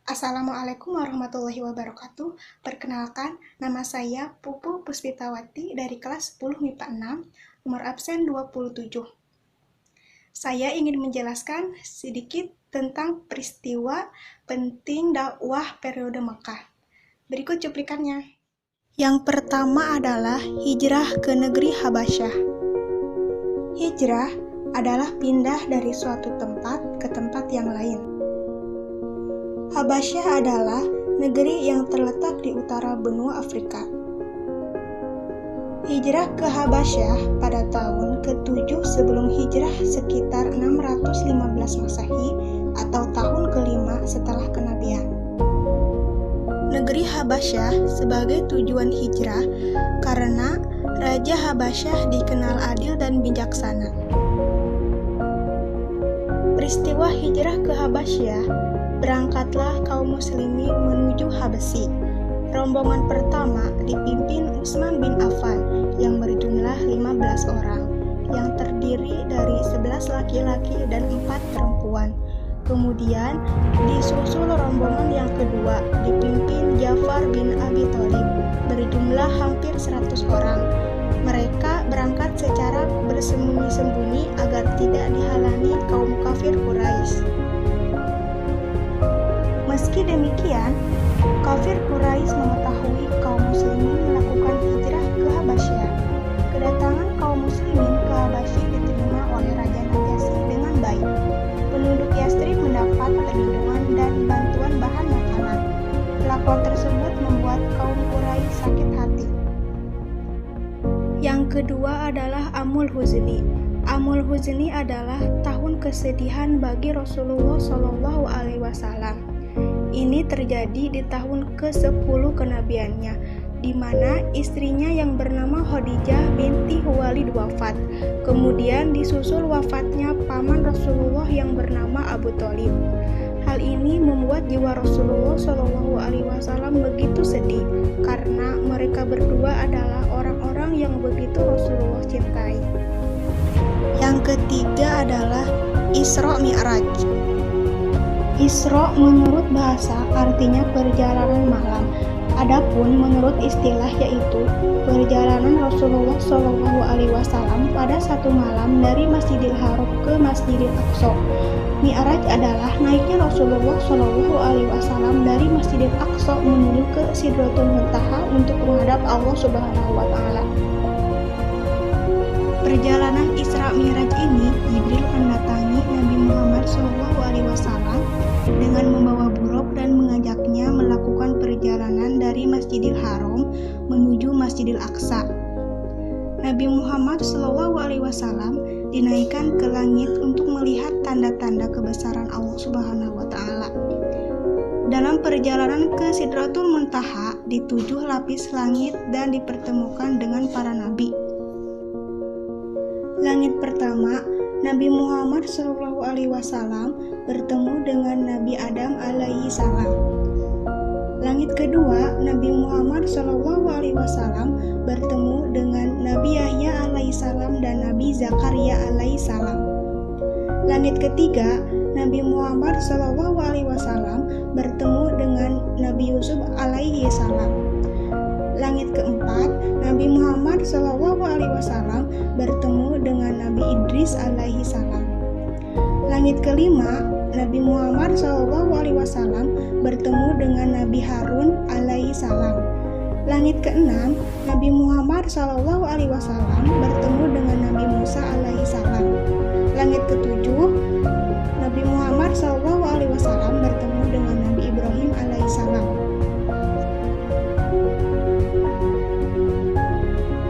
Assalamualaikum warahmatullahi wabarakatuh. Perkenalkan, nama saya Pupu Puspitawati dari kelas 10 MIPA 6, nomor absen 27. Saya ingin menjelaskan sedikit tentang peristiwa penting dakwah periode Makkah. Berikut cuplikannya. Yang pertama adalah hijrah ke negeri Habasyah. Hijrah adalah pindah dari suatu tempat ke tempat yang lain. Habasyah adalah negeri yang terletak di utara benua Afrika. Hijrah ke Habasyah pada tahun ke-7 sebelum hijrah sekitar 615 Masehi atau tahun ke-5 setelah kenabian. Negeri Habasyah sebagai tujuan hijrah karena Raja Habasyah dikenal adil dan bijaksana. Peristiwa hijrah ke Habasyah, berangkatlah kaum muslimin menuju Habasyi. Rombongan pertama dipimpin Utsman bin Affan yang berjumlah 15 orang, yang terdiri dari 11 laki-laki dan 4 perempuan. Kemudian disusul rombongan yang kedua dipimpin Ja'far bin Abi Thalib berjumlah hampir 100 orang. Mereka berangkat secara bersembunyi-sembunyi agar tidak dihalangi kaum kafir Quraisy. Meski demikian, kafir Quraisy mengetahui kaum muslimin melakukan hijrah ke Habasyah. Kedatangan kaum muslimin ke Habasyi diterima oleh Raja Najasyi dengan baik. Penduduk Yathrib mendapat perlindungan dan bantuan bahan makanan. Kelakuan tersebut membuat kaum Quraisy sakit hati. Yang kedua adalah Amul Huzni. Amul Huzni adalah tahun kesedihan bagi Rasulullah SAW. Ini terjadi di tahun ke-10 kenabiannya, di mana istrinya yang bernama Khadijah binti Khuwailid wafat. Kemudian disusul wafatnya paman Rasulullah yang bernama Abu Thalib. Hal ini membuat jiwa Rasulullah SAW begitu sedih, karena mereka berdua adalah orang-orang yang begitu Rasulullah cintai. Yang ketiga adalah Isra Mi'raj. Isra menurut bahasa artinya perjalanan malam. Adapun menurut istilah yaitu perjalanan Rasulullah SAW pada satu malam dari Masjidil Haram ke Masjidil Aqsa. Mi'raj adalah naiknya Rasulullah SAW dari Masjidil Aqsa menuju ke Sidratul Muntaha untuk menghadap Allah Subhanahu wa Ta'ala. Perjalanan Isra Mi'raj ini, Jibril mendatangi Nabi Muhammad SAW dengan membawa buruk dan mengajaknya melakukan perjalanan dari Masjidil Haram menuju Masjidil Aqsa. Nabi Muhammad SAW dinaikkan ke langit untuk melihat tanda-tanda kebesaran Allah Subhanahu wa Ta'ala. Dalam perjalanan ke Sidratul Muntaha di 7 lapis langit dan dipertemukan dengan para nabi. Langit pertama, Nabi Muhammad SAW bertemu dengan Nabi Adam alaihi salam. Langit kedua, Nabi Muhammad SAW bertemu dengan Nabi Yahya alaihi salam dan Nabi Zakaria alaihi salam. Langit ketiga, Nabi Muhammad SAW bertemu dengan Nabi Yusuf alaihi salam. Langit keempat, Nabi Muhammad SAW bertemu dengan Nabi Idris alaihi salam. Langit kelima, Nabi Muhammad SAW bertemu dengan Nabi Harun alaihi salam. Langit keenam, Nabi Muhammad SAW bertemu dengan Nabi Musa alaihi salam.